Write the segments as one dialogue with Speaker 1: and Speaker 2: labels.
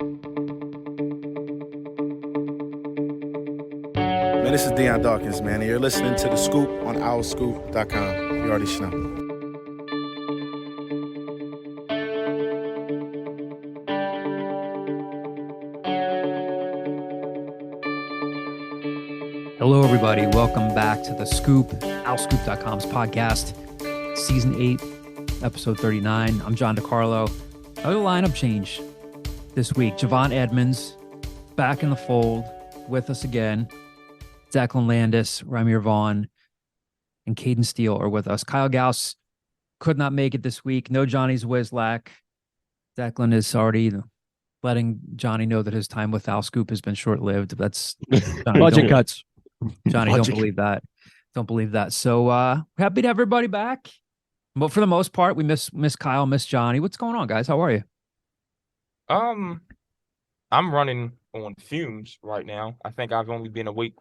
Speaker 1: Man, this is Deion Dawkins, man, and you're listening to The Scoop on OwlScoop.com. You already know.
Speaker 2: Hello, everybody. Welcome back to The Scoop, OwlScoop.com's podcast, Season 8, Episode 39. I'm John DeCarlo. Another lineup change this week. Javon Edmonds back in the fold with us again. Declan Landis, Ramir Vaughn, and Caden Steele are with us. Kyle Gauss could not make it this week. No Johnny's Wizlack. Declan is already letting Johnny know that his time with Owl Scoop has been short-lived. That's Johnny,
Speaker 3: budget cuts.
Speaker 2: Johnny, don't believe that. Don't believe that. So happy to have everybody back. But for the most part, we miss Kyle, miss Johnny. What's going on, guys? How are you?
Speaker 4: I'm running on fumes right now. I think I've only been awake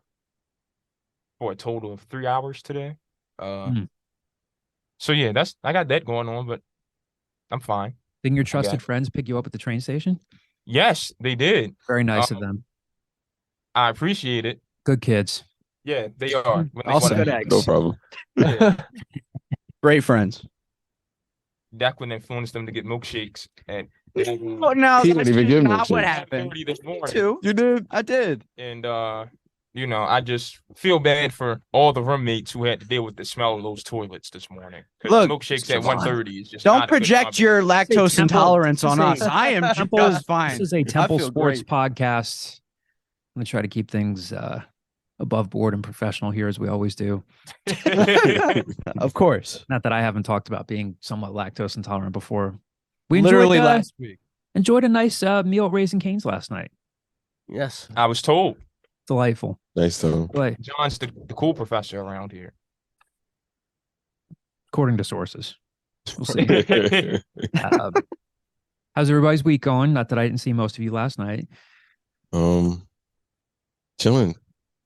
Speaker 4: for a total of 3 hours today. So yeah, I got that going on, but I'm fine.
Speaker 2: Didn't your trusted friends pick you up at the train station?
Speaker 4: Yes, they did.
Speaker 2: Very nice of them.
Speaker 4: I appreciate it.
Speaker 2: Good kids.
Speaker 4: Yeah, they are.
Speaker 2: Also good eggs.
Speaker 3: No problem.
Speaker 4: Yeah.
Speaker 3: Great friends.
Speaker 4: Declan influenced them to get milkshakes, and
Speaker 3: Oh, no,
Speaker 5: He didn't even give me
Speaker 3: not what
Speaker 5: shit.
Speaker 3: happened.
Speaker 4: this morning.
Speaker 3: Too. You did. I did.
Speaker 4: And I just feel bad for all the roommates who had to deal with the smell of those toilets this morning. 'Cause
Speaker 3: Look,
Speaker 4: milkshakes at 1:30 is just
Speaker 3: Don't
Speaker 4: not a good
Speaker 3: project your lactose
Speaker 2: Temple-
Speaker 3: intolerance on
Speaker 2: this is
Speaker 3: us. I am
Speaker 2: Temple
Speaker 3: just
Speaker 2: is-
Speaker 3: fine.
Speaker 2: This is a Temple
Speaker 3: feel
Speaker 2: Sports
Speaker 3: great.
Speaker 2: podcast. I'm going to try to keep things above board and professional here, as we always do.
Speaker 3: Of course.
Speaker 2: Not that I haven't talked about being somewhat lactose intolerant before. We
Speaker 3: Literally
Speaker 2: enjoyed,
Speaker 3: last week.
Speaker 2: enjoyed a nice meal at Raising Cane's last night.
Speaker 3: Yes.
Speaker 4: I was told
Speaker 2: Delightful.
Speaker 5: Nice time.
Speaker 2: But
Speaker 4: John's the cool professor around here.
Speaker 2: according to sources, we'll see. How's everybody's week going? Not that I didn't see most of you last night.
Speaker 5: Chilling.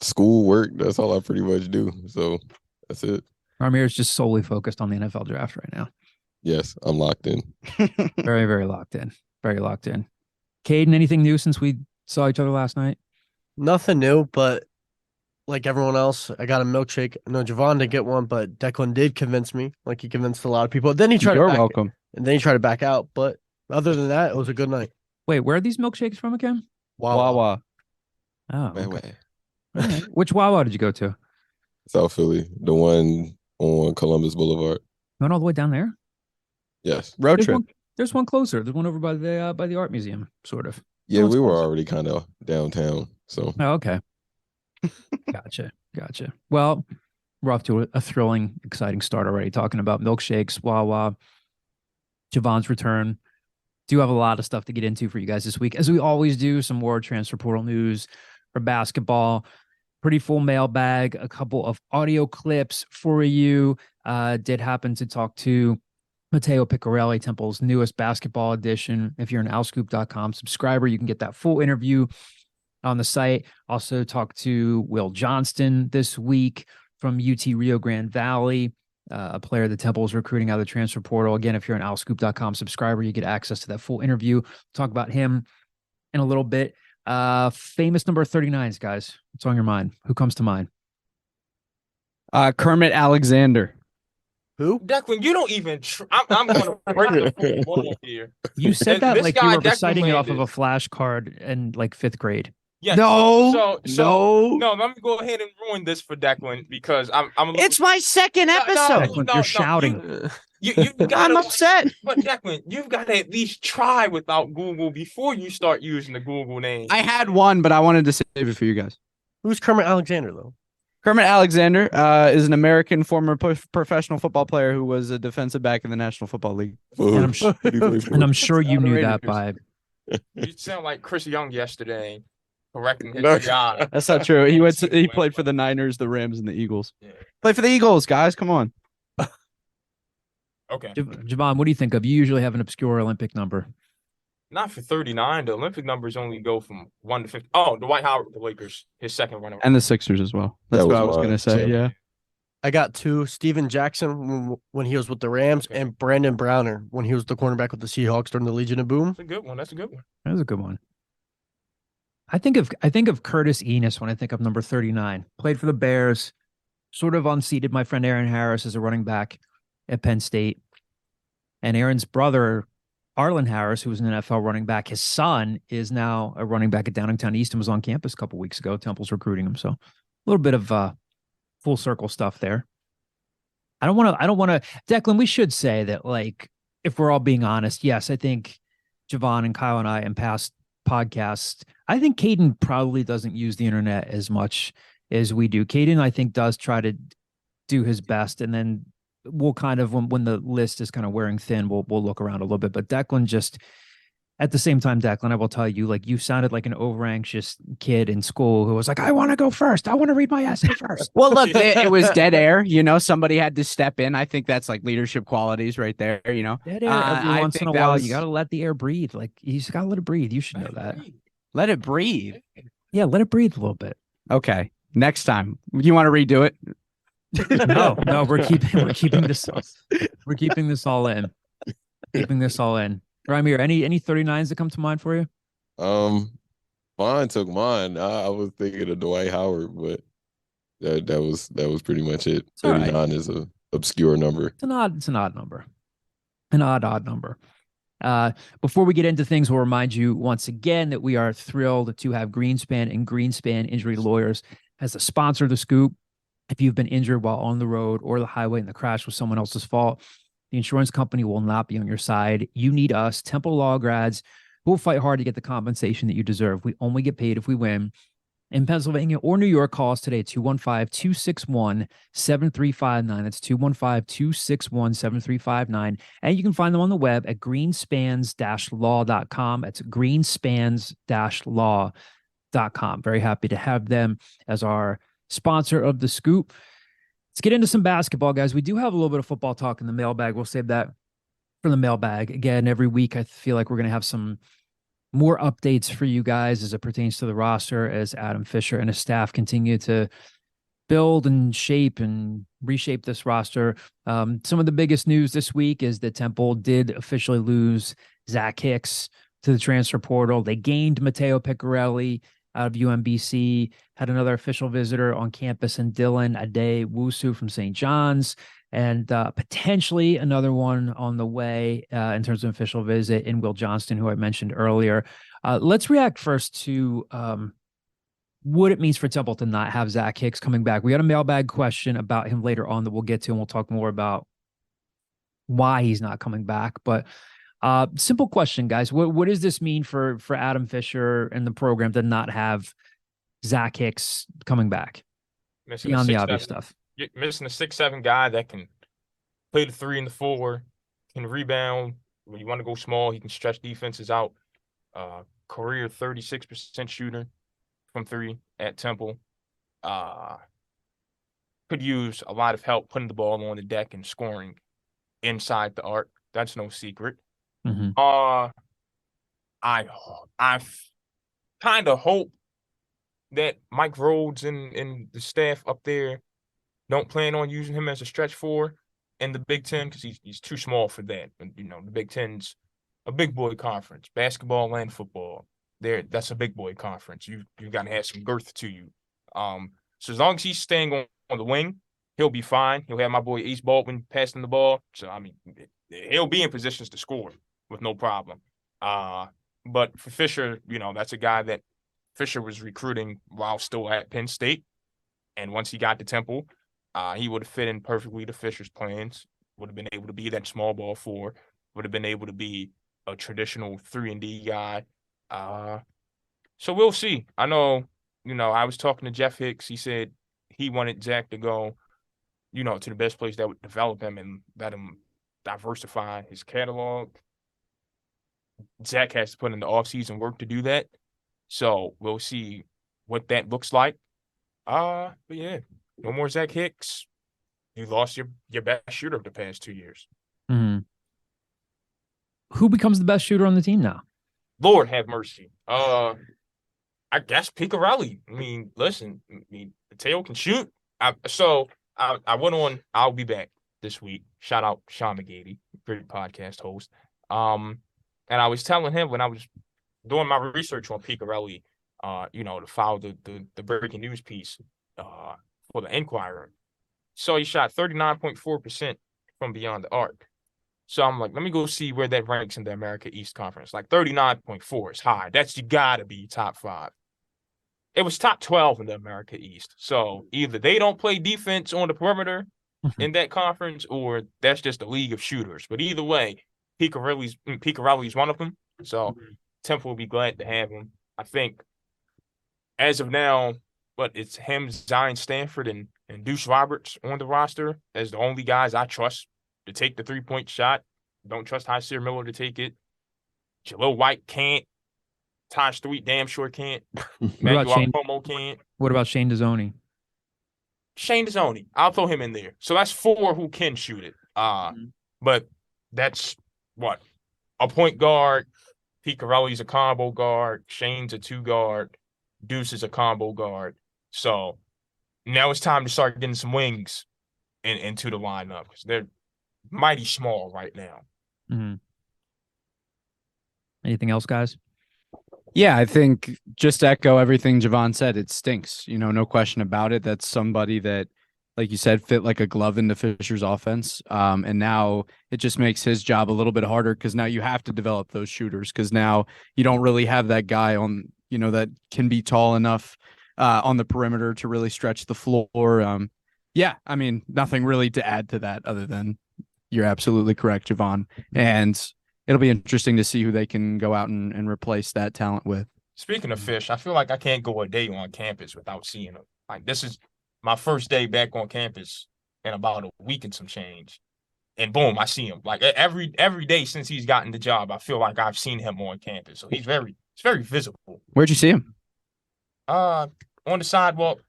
Speaker 5: School, work, that's all I pretty much do. So that's it.
Speaker 2: Ramir's just solely focused on the NFL draft right now.
Speaker 5: Yes, I'm locked in.
Speaker 2: Very, very locked in. Very locked in. Caden, anything new since we saw each other last night?
Speaker 6: Nothing new, but like everyone else, I got a milkshake. No, Javon didn't get one, but Declan did convince me. Like he convinced a lot of people. Then he tried
Speaker 3: You're
Speaker 6: to back,
Speaker 3: welcome.
Speaker 6: and then he tried to back out. But other than that, it was a good night.
Speaker 2: Wait, where are these milkshakes from again?
Speaker 3: Wawa.
Speaker 2: Oh,
Speaker 5: Man,
Speaker 2: okay.
Speaker 5: way.
Speaker 2: All right. Which Wawa did you go to?
Speaker 5: South Philly, the one on Columbus Boulevard.
Speaker 2: Went all the way down there?
Speaker 5: Yes.
Speaker 3: Road
Speaker 2: There's
Speaker 3: trip.
Speaker 2: there's one closer. There's one over by the art museum, sort of.
Speaker 5: Yeah,
Speaker 2: Oh, it's
Speaker 5: we were
Speaker 2: close.
Speaker 5: already kind of downtown. So
Speaker 2: Oh, okay. Gotcha. Well, we're off to a thrilling, exciting start already. Talking about milkshakes, Wawa, Javon's return. Do have a lot of stuff to get into for you guys this week, as we always do. Some more transfer portal news for basketball. Pretty full mailbag. A couple of audio clips for you. Did happen to talk to Matteo Picarelli, Temple's newest basketball edition. If you're an OwlScoop.com subscriber, you can get that full interview on the site. Also talked to Will Johnston this week from UT-Rio Grande Valley, a player that Temple is recruiting out of the transfer portal. Again, if you're an OwlScoop.com subscriber, you get access to that full interview. Talk about him in a little bit. Famous number 39s, guys. What's on your mind? Who comes to mind?
Speaker 3: Kermit Alexander.
Speaker 6: Who?
Speaker 4: Declan, you don't even. I'm going to break the wall here.
Speaker 2: You said that
Speaker 4: This
Speaker 2: like you
Speaker 4: guy
Speaker 2: were reciting it off of a
Speaker 4: Landis.
Speaker 2: flashcard in like fifth grade.
Speaker 4: Yes.
Speaker 3: No.
Speaker 4: No. Let me go ahead and ruin this for Declan because I'm. A little,
Speaker 6: It's my second episode.
Speaker 2: Declan, you're shouting.
Speaker 4: You've got
Speaker 6: I'm upset.
Speaker 4: But Declan, you've got to at least try without Google before you start using the Google name.
Speaker 3: I had one, but I wanted to save it for you guys.
Speaker 6: Who's Kermit Alexander though?
Speaker 3: Kermit Alexander is an American former professional football player who was a defensive back in the National Football League.
Speaker 2: And I'm sure- And I'm sure you knew that by
Speaker 4: You sound like Chris Young yesterday, correcting his
Speaker 5: No.
Speaker 4: job.
Speaker 3: That's not true. He played for the Niners, the Rams, and the Eagles.
Speaker 4: Yeah.
Speaker 3: Played for the Eagles, guys. Come on.
Speaker 4: Okay.
Speaker 2: Javon. What do you think of? You usually have an obscure Olympic number.
Speaker 4: Not for 39. The Olympic numbers only go from 1 to 50. Oh, Dwight Howard, the Lakers, his second runner.
Speaker 3: And the Sixers as well. That's
Speaker 5: That
Speaker 3: what
Speaker 5: was
Speaker 3: I was
Speaker 5: mine,
Speaker 3: going to say.
Speaker 5: too.
Speaker 3: Yeah.
Speaker 6: I got two. Steven Jackson when he was with the Rams,
Speaker 4: Okay.
Speaker 6: and Brandon Browner when he was the cornerback with the Seahawks during the Legion of Boom.
Speaker 4: That's a good one. That's a good one.
Speaker 2: That was a good one. I think of Curtis Enos when I think of number 39. Played for the Bears, sort of unseated my friend Aaron Harris as a running back at Penn State. And Aaron's brother, Arlen Harris, who was an NFL running back, his son is now a running back at Downingtown East and was on campus a couple weeks ago. Temple's recruiting him. So a little bit of full circle stuff there. I don't want to, Declan, we should say that, like, if we're all being honest, yes, I think Javon and Kyle and I in past podcasts, I think Caden probably doesn't use the internet as much as we do. Caden, I think, does try to do his best. And then we'll kind of, when the list is kind of wearing thin, we'll look around a little bit. But Declan just, at the same time, Declan, I will tell you, like, you sounded like an over anxious kid in school who was like, I want to go first. I want to read my essay first.
Speaker 3: Well, look, it was dead air. Somebody had to step in. I think that's like leadership qualities right there.
Speaker 2: Dead air every once in a while. You got to let the air breathe. Like, you just got to let it breathe. You should know that.
Speaker 3: Let it breathe.
Speaker 2: Yeah, let it breathe a little bit.
Speaker 3: Okay. Next time. You want to redo it?
Speaker 2: No, we're keeping this all in. Keeping this all in. Ramir, any 39s that come to mind for you?
Speaker 5: Mine took mine. I was thinking of Dwight Howard, but that was pretty much it. 39 is a obscure number.
Speaker 2: It's an odd number. An odd number. Before we get into things, we'll remind you once again that we are thrilled to have Greenspan and Greenspan Injury Lawyers as a sponsor of the Scoop. If you've been injured while on the road or the highway and the crash was someone else's fault, the insurance company will not be on your side. You need us, Temple Law grads, who will fight hard to get the compensation that you deserve. We only get paid if we win. In Pennsylvania or New York, call us today at 215-261-7359. That's 215-261-7359. And you can find them on the web at greenspans-law.com. That's greenspans-law.com. Very happy to have them as our sponsor of the Scoop. Let's get into some basketball, guys. We do have a little bit of football talk in the mailbag. We'll save that for the mailbag. Again, every week I feel like we're going to have some more updates for you guys as it pertains to the roster as Adam Fisher and his staff continue to build and shape and reshape this roster. Some of the biggest news this week is that Temple did officially lose Zach Hicks to the transfer portal. They gained Matteo Picarelli out of UMBC, had another official visitor on campus in Dylan Ade Wusu from St. John's, and potentially another one on the way in terms of official visit in Will Johnston, who I mentioned earlier. Let's react first to what it means for Temple to not have Zach Hicks coming back. We got a mailbag question about him later on that we'll get to, and we'll talk more about why he's not coming back. But simple question, guys. What does this mean for Adam Fisher and the program to not have Zach Hicks coming back? Beyond the obvious stuff.
Speaker 4: You're missing a 6'7" guy that can play the 3 and the 4, can rebound. When you want to go small, he can stretch defenses out. Career 36% shooter from 3 at Temple. Could use a lot of help putting the ball on the deck and scoring inside the arc. That's no secret.
Speaker 2: Mm-hmm.
Speaker 4: I kind of hope that Mike Rhodes and the staff up there don't plan on using him as a stretch 4 in the Big Ten because he's too small for that. And, the Big Ten's a big boy conference, basketball and football. That's a big boy conference. You've got to have some girth to you. So as long as he's staying on the wing, he'll be fine. He'll have my boy Ace Baldwin passing the ball. So, he'll be in positions to score with no problem. But for Fisher, that's a guy that Fisher was recruiting while still at Penn State. And once he got to Temple, he would have fit in perfectly to Fisher's plans, would have been able to be that small ball 4, would have been able to be a traditional 3-and-D guy. So we'll see. I know, I was talking to Jeff Hicks. He said he wanted Zach to go, to the best place that would develop him and let him diversify his catalog. Zach has to put in the offseason work to do that. So we'll see what that looks like. But yeah, no more Zach Hicks. You lost your best shooter of the past 2 years.
Speaker 2: Mm-hmm. Who becomes the best shooter on the team now?
Speaker 4: Lord have mercy. I guess Picarelli. Listen, Matteo can shoot. I went on I'll Be Back this week. Shout out Sean McGady, great podcast host. And I was telling him when I was doing my research on Picarelli, to file the breaking news piece for the Enquirer. So he shot 39.4% from beyond the arc. So I'm like, let me go see where that ranks in the America East Conference. Like 39.4 is high. That's you gotta be top 5. It was top 12 in the America East. So either they don't play defense on the perimeter in that conference, or that's just a league of shooters. But either way, Picarelli's one of them. So Temple will be glad to have him. I think as of now, but it's him, Zion Stanford, and Deuce Roberts on the roster as the only guys I trust to take the 3-point shot. Don't trust Hyseer Miller to take it. Jalil White can't. Taj Threet damn sure can't.
Speaker 2: about Shane?
Speaker 4: Cuomo can't.
Speaker 2: What about Shane Dezzoni?
Speaker 4: Shane Dezzoni, I'll throw him in there. So that's 4 who can shoot it. But that's what? A point guard. Picarelli's a combo guard. Shane's a 2 guard. Deuce is a combo guard. So now it's time to start getting some wings into the lineup because they're mighty small right now.
Speaker 2: Mm-hmm. Anything else, guys?
Speaker 3: Yeah, I think just to echo everything Javon said, it stinks. No question about it. That's somebody that, like you said, fit like a glove into Fisher's offense. And now it just makes his job a little bit harder because now you have to develop those shooters because now you don't really have that guy on, that can be tall enough on the perimeter to really stretch the floor. Yeah, I mean, nothing really to add to that other than you're absolutely correct, Javon. And it'll be interesting to see who they can go out and replace that talent with.
Speaker 4: Speaking of Fish, I feel like I can't go a day on campus without seeing him. Like, this is my first day back on campus in about a week and some change. And boom, I see him. Like every day since he's gotten the job, I feel like I've seen him on campus. So it's very visible.
Speaker 3: Where'd you see him?
Speaker 4: On the sidewalk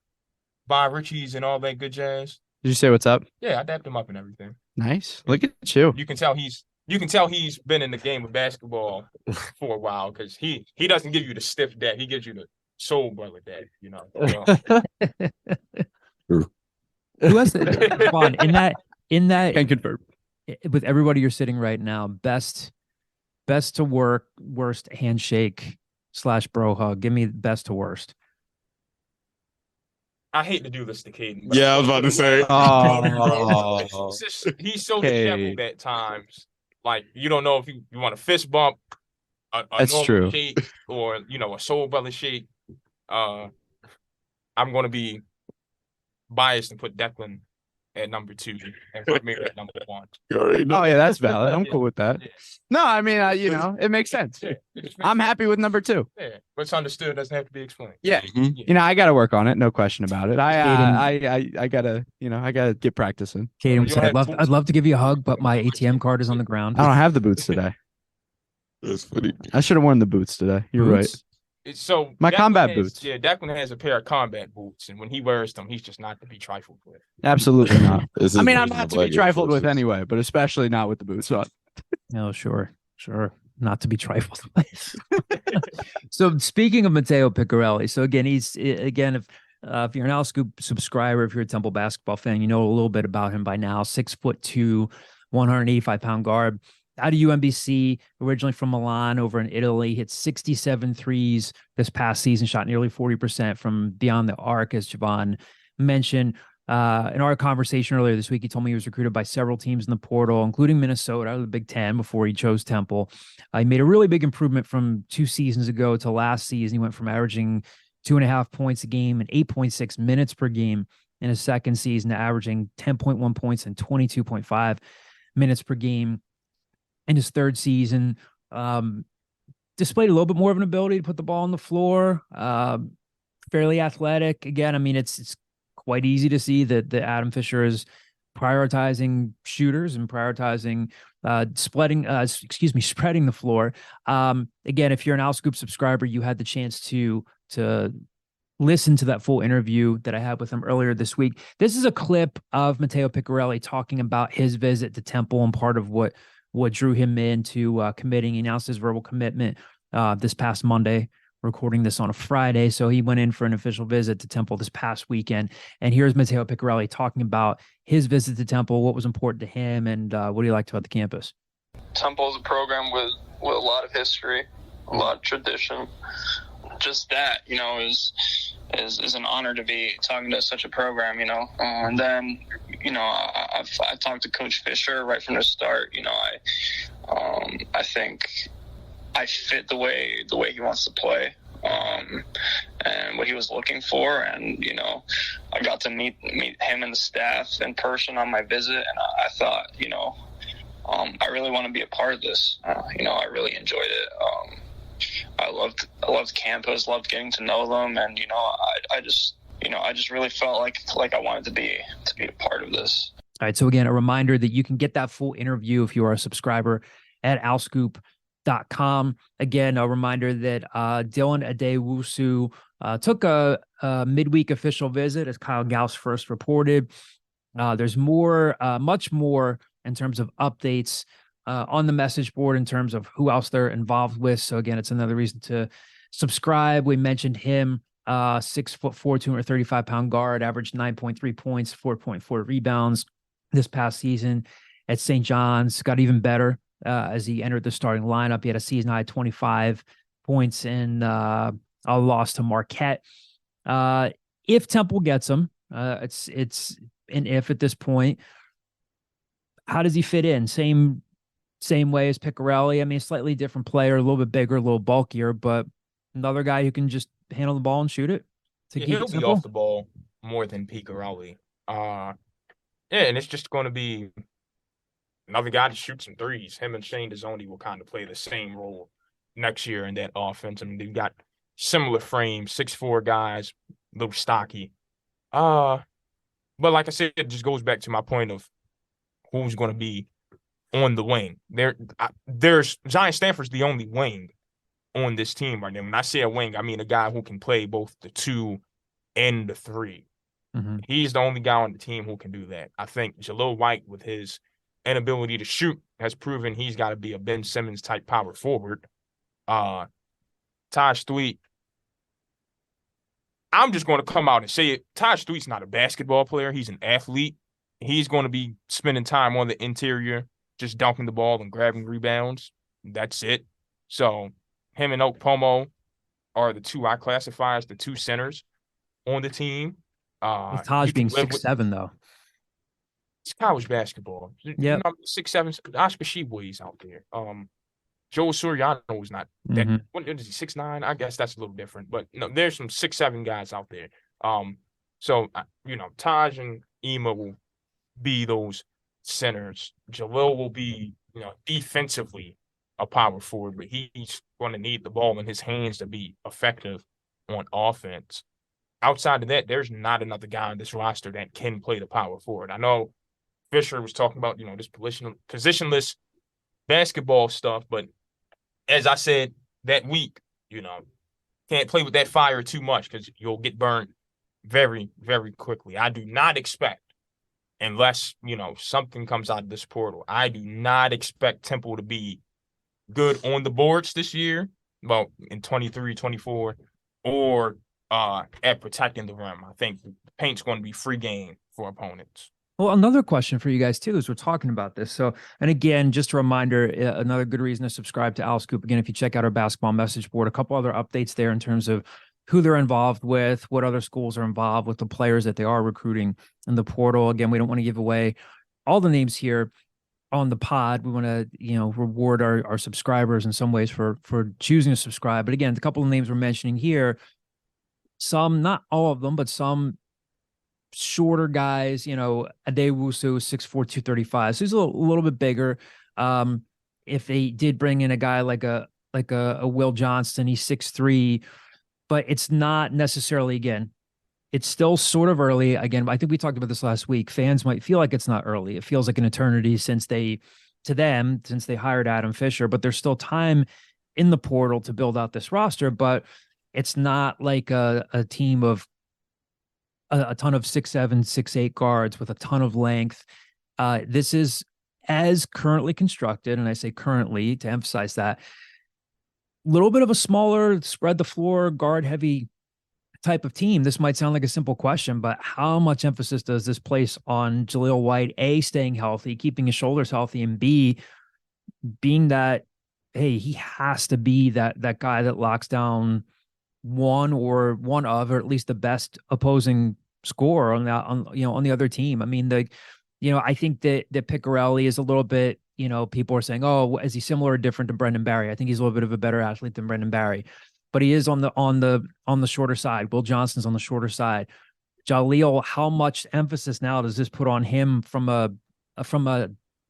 Speaker 4: by Richie's and all that good jazz.
Speaker 3: Did you say what's up?
Speaker 4: Yeah, I dapped him up and everything.
Speaker 3: Nice. Look at you.
Speaker 4: You can tell he's been in the game of basketball for a while because he doesn't give you the stiff dap. He gives you the soul brother dap,
Speaker 2: Who has the in that
Speaker 3: Can confirm.
Speaker 2: With everybody you're sitting right now, best to worst handshake / bro hug. Give me best to worst.
Speaker 4: I hate to do this to Caden.
Speaker 5: Yeah, I was about to say.
Speaker 3: Oh.
Speaker 4: He's so disheveled at times. Like, you don't know if you want a fist bump, a
Speaker 3: That's
Speaker 4: normal
Speaker 3: true.
Speaker 4: shake, or, a soul brother shake. I'm going to be biased and put Declan at number 2 and put me at number 1.
Speaker 3: Oh, yeah, that's valid. I'm cool with that.
Speaker 4: Yeah.
Speaker 3: No, I mean, it makes sense.
Speaker 4: Yeah.
Speaker 3: I'm happy with number 2.
Speaker 4: Yeah, what's understood doesn't have to be explained.
Speaker 3: Yeah.
Speaker 5: Mhm.
Speaker 3: I got to work on it. No question about it. I gotta get practicing.
Speaker 2: Caden
Speaker 4: You
Speaker 2: said,
Speaker 4: don't have
Speaker 2: I'd love to give you a hug, but my ATM card is on the ground.
Speaker 3: I don't have the boots today.
Speaker 5: That's funny.
Speaker 3: I should have worn the boots today. You're
Speaker 2: Boots?
Speaker 4: So
Speaker 3: My
Speaker 4: Declan
Speaker 3: combat
Speaker 4: has-
Speaker 3: boots.
Speaker 4: Yeah, Declan has a pair of combat boots, and when he wears them, he's just not to be trifled with.
Speaker 3: right. Absolutely not.
Speaker 5: This is
Speaker 3: I mean, I'm
Speaker 5: version
Speaker 3: not
Speaker 5: of
Speaker 3: to
Speaker 5: Black
Speaker 3: be
Speaker 5: Air
Speaker 3: trifled with
Speaker 5: Forces.
Speaker 3: anyway, but especially not with the boots on.
Speaker 2: No, sure. Not to be trifled with. So speaking of Matteo Picarelli, so again, if you're an Owl Scoop subscriber, if you're a Temple basketball fan, you know a little bit about him by now. 6'2", 185-pound guard. Out of UMBC, originally from Milan over in Italy, hit 67 threes this past season, shot nearly 40% from beyond the arc, as Javon mentioned. In our conversation earlier this week, he told me he was recruited by several teams in the portal, including Minnesota, the Big Ten, before he chose Temple. He made a really big improvement from 2 seasons ago to last season. He went from averaging 2.5 points a game and 8.6 minutes per game in his second season to averaging 10.1 points and 22.5 minutes per game in his third season. Displayed a little bit more of an ability to put the ball on the floor. Fairly athletic. Again, I mean, it's quite easy to see that Adam Fisher is prioritizing shooters and prioritizing spreading the floor. Again, if you're an Owl Scoop subscriber, you had the chance to listen to that full interview that I had with him earlier this week. This is a clip of Matteo Picarelli talking about his visit to Temple and part of what drew him into committing. He announced his verbal commitment this past Monday, recording this on a Friday. So he went in for an official visit to Temple this past weekend. And here's Matteo Picarelli talking about his visit to Temple, what was important to him, and what he liked about the campus.
Speaker 7: Temple is a program with a lot of history, a lot of tradition, just that, is an honor to be talking to such a program, and then, I talked to Coach Fisher right from the start. I think I fit the way he wants to play, and what he was looking for. And, I got to meet him and the staff in person on my visit. And I thought, I really want to be a part of this. I really enjoyed it. I loved campus, loved getting to know them. And, I just really felt like I wanted to be a part of this.
Speaker 2: All right. So again, a reminder that you can get that full interview if you are a subscriber at owlscoop.com. Again, a reminder that Dylan Adewusu took a midweek official visit, as Kyle Gauss first reported. There's much more in terms of updates on the message board in terms of who else they're involved with. So again, it's another reason to subscribe. We mentioned him, 6'4", 235-pound guard, averaged 9.3 points, 4.4 rebounds this past season at St. John's. Got even better as he entered the starting lineup. He had a season high 25 points in a loss to Marquette. If Temple gets him, it's an if at this point. How does he fit in? Same way as Picarelli. I mean, slightly different player, a little bit bigger, a little bulkier, but another guy who can just handle the ball and shoot it.
Speaker 4: He'll be off the ball more than Picarelli. And it's just going to be another guy to shoot some threes. Him and Shane Dezzoni will kind of play the same role next year in that offense. I mean, they've got similar frames, 6'4" guys, a little stocky. But like I said, it just goes back to my point of who's going to be on the wing. There's Zion Stanford's the only wing on this team right now. When I say a wing, I mean a guy who can play both the 2 and the 3.
Speaker 2: Mm-hmm.
Speaker 4: He's the only guy on the team who can do that. I think Jalil White, with his inability to shoot, has proven he's got to be a Ben Simmons type power forward. Taj Thweatt, I'm just going to come out and say it. Taj Thweatt's not a basketball player. He's an athlete. He's going to be spending time on the interior, just dunking the ball and grabbing rebounds. That's it. So him and Okpomo are the two I classify as the 2 centers on the team.
Speaker 2: With Taj being 6'7", though.
Speaker 4: It's college basketball.
Speaker 2: Yeah,
Speaker 4: 6'7". Oscar Sheboy's out there. Joe Soriano is not that.
Speaker 2: Mm-hmm.
Speaker 4: What is he, 6'9"? I guess that's a little different. But no, there's some 6'7" guys out there. So Taj and Ema will be those centers. Jalil will be, defensively a power forward, but he's going to need the ball in his hands to be effective on offense. Outside of that, there's not another guy on this roster that can play the power forward. I know Fisher was talking about, this positionless basketball stuff, but as I said that week, can't play with that fire too much because you'll get burned very, very quickly. I do not expect, unless, something comes out of this portal, I do not expect Temple to be good on the boards this year, well, in 23, 24, or at protecting the rim. I think the paint's going to be free game for opponents.
Speaker 2: Well, another question for you guys, too, as we're talking about this. So, and again, just a reminder, another good reason to subscribe to Owl Scoop. Again, if you check out our basketball message board, a couple other updates there in terms of who they're involved with, what other schools are involved with, the players that they are recruiting in the portal. Again, we don't want to give away all the names here on the pod. We want to, reward our subscribers in some ways for choosing to subscribe. But again, the couple of names we're mentioning here, some, not all of them, but some shorter guys, Adewusu, 6'4", 235. So he's a little bit bigger. If they did bring in a guy like a Will Johnston, he's 6'3", but it's not necessarily, again, it's still sort of early. Again, I think we talked about this last week. Fans might feel like it's not early. It feels like an eternity since they hired Adam Fisher, but there's still time in the portal to build out this roster. But it's not like a team of a ton of 6'7", 6'8" guards with a ton of length. This is, as currently constructed, and I say currently to emphasize that, a little bit of a smaller, spread the floor, guard heavy type of team. This might sound like a simple question, but how much emphasis does this place on Jalil White, A, staying healthy, keeping his shoulders healthy, and B, being that, hey, he has to be that guy that locks down one of, or at least the best opposing scorer on the other team. I mean, I think that Picarelli is a little bit, people are saying, oh, is he similar or different to Brendan Barry? I think he's a little bit of a better athlete than Brendan Barry, but he is on the shorter side. Will Johnston's on the shorter side. Jaleel, how much emphasis now does this put on him from a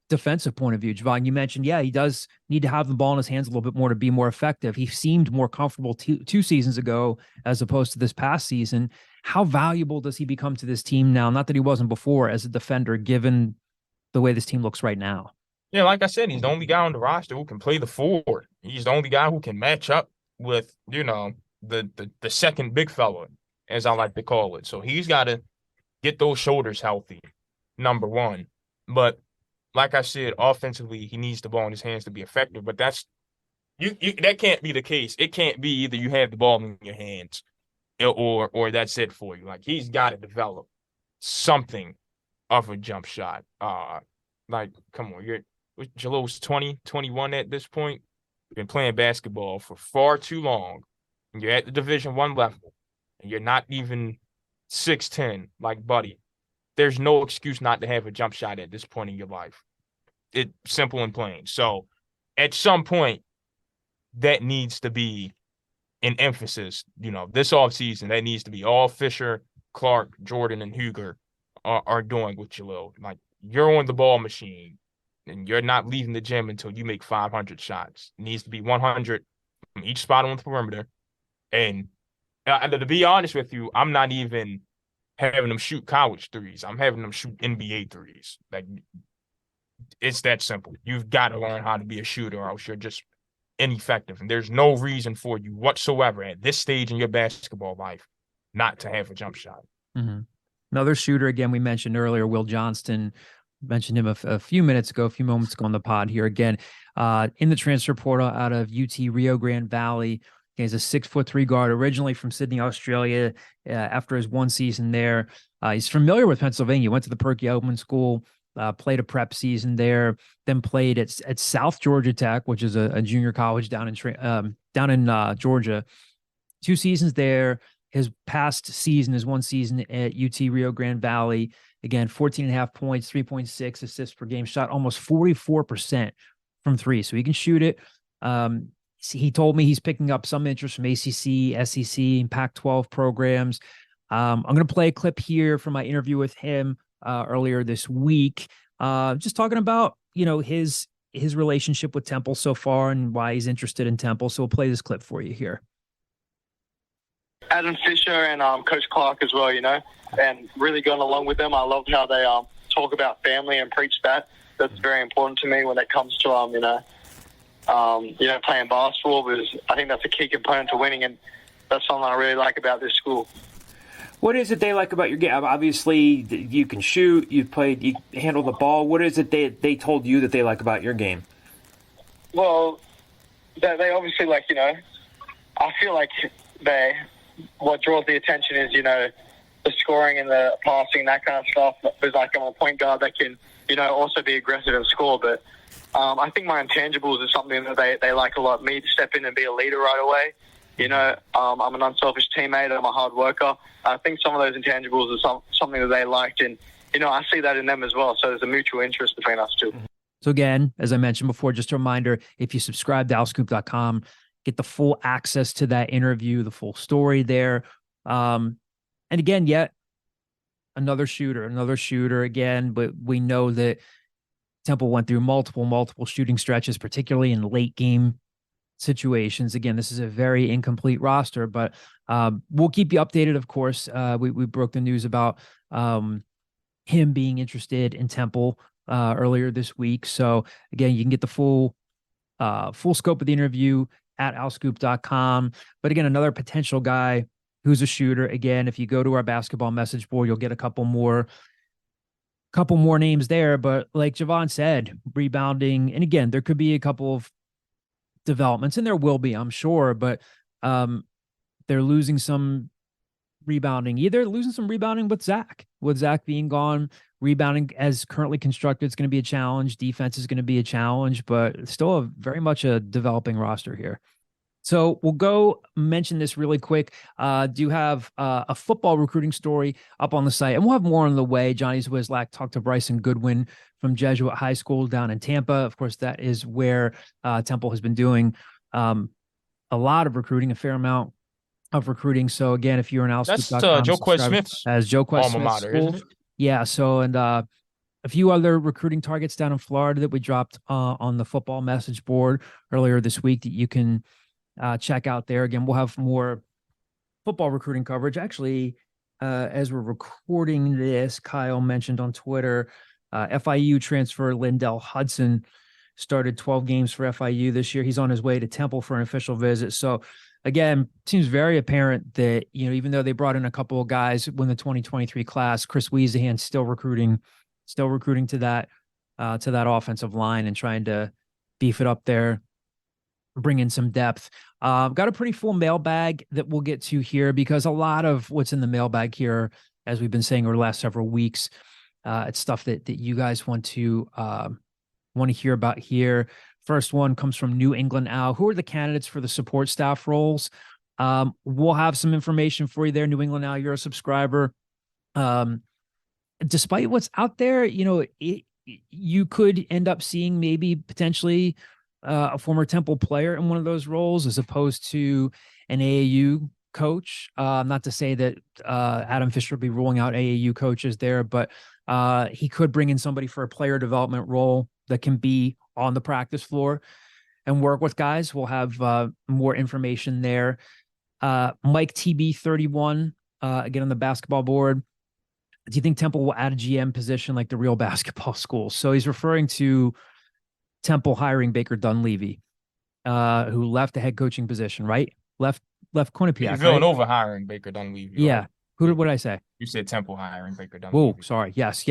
Speaker 2: defensive point of view? Javon, you mentioned, he does need to have the ball in his hands a little bit more to be more effective. He seemed more comfortable two seasons ago as opposed to this past season. How valuable does he become to this team now? Not that he wasn't before as a defender, given the way this team looks right now.
Speaker 4: Yeah, like I said, he's the only guy on the roster who can play the forward. He's the only guy who can match up with, the second big fella, as I like to call it. So he's got to get those shoulders healthy, number one. But like I said, offensively, he needs the ball in his hands to be effective. But that can't be the case. It can't be either you have the ball in your hands or that's it for you. Like, he's got to develop something of a jump shot. Like, come on, Jaleel's 20, 21 at this point. You've been playing basketball for far too long, and you're at the Division I level, and you're not even 6'10", like Buddy. There's no excuse not to have a jump shot at this point in your life. It's simple and plain. So at some point, that needs to be an emphasis. This offseason, that needs to be all Fisher, Clark, Jordan, and Huger are doing with Jaleel. Like, you're on the ball machine, and you're not leaving the gym until you make 500 shots. It needs to be 100 from each spot on the perimeter. And to be honest with you, I'm not even having them shoot college threes. I'm having them shoot NBA threes. Like, it's that simple. You've got to learn how to be a shooter, or else you're just ineffective. And there's no reason for you whatsoever at this stage in your basketball life not to have a jump shot.
Speaker 2: Mm-hmm. Another shooter, again, we mentioned earlier, Will Johnston. Mentioned him a few moments ago on the pod here. Again, in the transfer portal out of UT-Rio Grande Valley. He's a 6'3" guard, originally from Sydney, Australia. After his one season there, he's familiar with Pennsylvania. Went to the Perky Open School, played a prep season there, then played at South Georgia Tech, which is a junior college down in Georgia. 2 seasons there. His past season is 1 season at UT-Rio Grande Valley. Again, 14.5 points, 3.6 assists per game, shot almost 44% from 3. So he can shoot it. He told me he's picking up some interest from ACC, SEC, and Pac-12 programs. I'm going to play a clip here from my interview with him earlier this week, just talking about, his relationship with Temple so far and why he's interested in Temple. So we'll play this clip for you here.
Speaker 7: Adam Fisher and Coach Clark as well, and really going along with them. I love how they talk about family and preach that. That's very important to me when it comes to playing basketball, because I think that's a key component to winning, and that's something I really like about this school.
Speaker 8: What is it they like about your game? Obviously, you can shoot, you handle the ball. What is it they told you that they like about your game?
Speaker 7: Well, they obviously I feel like what draws the attention is, the scoring and the passing, that kind of stuff. Because I'm a point guard that can, also be aggressive and score. But I think my intangibles is something that they like a lot. Me to step in and be a leader right away. I'm an unselfish teammate. I'm a hard worker. I think some of those intangibles are something that they liked. And, I see that in them as well. So there's a mutual interest between us two.
Speaker 2: So again, as I mentioned before, just a reminder, if you subscribe to owlscoop.com, get the full access to that interview, the full story there. And again, yet another shooter again, but we know that Temple went through multiple shooting stretches, particularly in late game situations. Again, this is a very incomplete roster, but we'll keep you updated, of course. We broke the news about him being interested in Temple earlier this week. So again, you can get the full scope of the interview at owlscoop.com. But again, another potential guy who's a shooter. Again, if you go to our basketball message board, you'll get a couple more names there. But like Javon said, rebounding, and again, there could be a couple of developments, and there will be, I'm sure, but they're losing some rebounding. Either losing some rebounding with Zach being gone. Rebounding as currently constructed is going to be a challenge. Defense is going to be a challenge, but it's still very much a developing roster here. So we'll go mention this really quick. Do have a football recruiting story up on the site, and we'll have more on the way. Johnny Zwislak talked to Bryson Goodwin from Jesuit High School down in Tampa. Of course, that is where Temple has been doing a lot of recruiting, a fair amount of recruiting. So again, if you're an
Speaker 4: That's
Speaker 2: owlscoop.com
Speaker 4: Joe Quest
Speaker 2: subscriber,
Speaker 4: Smith's
Speaker 2: as Joe Quest
Speaker 4: alma
Speaker 2: Smith's
Speaker 4: mater,
Speaker 2: school.
Speaker 4: isn't it?
Speaker 2: Yeah. So, and a few other recruiting targets down in Florida that we dropped on the football message board earlier this week that you can check out there. Again, we'll have more football recruiting coverage. Actually, as we're recording this, Kyle mentioned on Twitter, FIU transfer Lindell Hudson started 12 games for FIU this year. He's on his way to Temple for an official visit. So again, seems very apparent that, even though they brought in a couple of guys when the 2023 class, Chris Wiesehan still recruiting to that offensive line and trying to beef it up there, bring in some depth. Got a pretty full mailbag that we'll get to here, because a lot of what's in the mailbag here, as we've been saying over the last several weeks, it's stuff that you guys want to hear about here. First one comes from New England Owl. Who are the candidates for the support staff roles? We'll have some information for you there. New England Owl, you're a subscriber. Despite what's out there, you could end up seeing maybe potentially a former Temple player in one of those roles, as opposed to an AAU coach. Not to say that Adam Fisher will be ruling out AAU coaches there, but he could bring in somebody for a player development role that can be on the practice floor and work with guys. We'll have more information there. Mike TB31, again on the basketball board. Do you think Temple will add a GM position like the real basketball schools? So he's referring to Temple hiring Baker Dunleavy, who left the head coaching position, right? Left Quinnipiac.
Speaker 4: Villanova hiring Baker Dunleavy.
Speaker 2: Yeah.
Speaker 4: Right?
Speaker 2: What did I say?
Speaker 4: You said Temple hiring Baker Dunleavy.
Speaker 2: Whoa, sorry. Yes.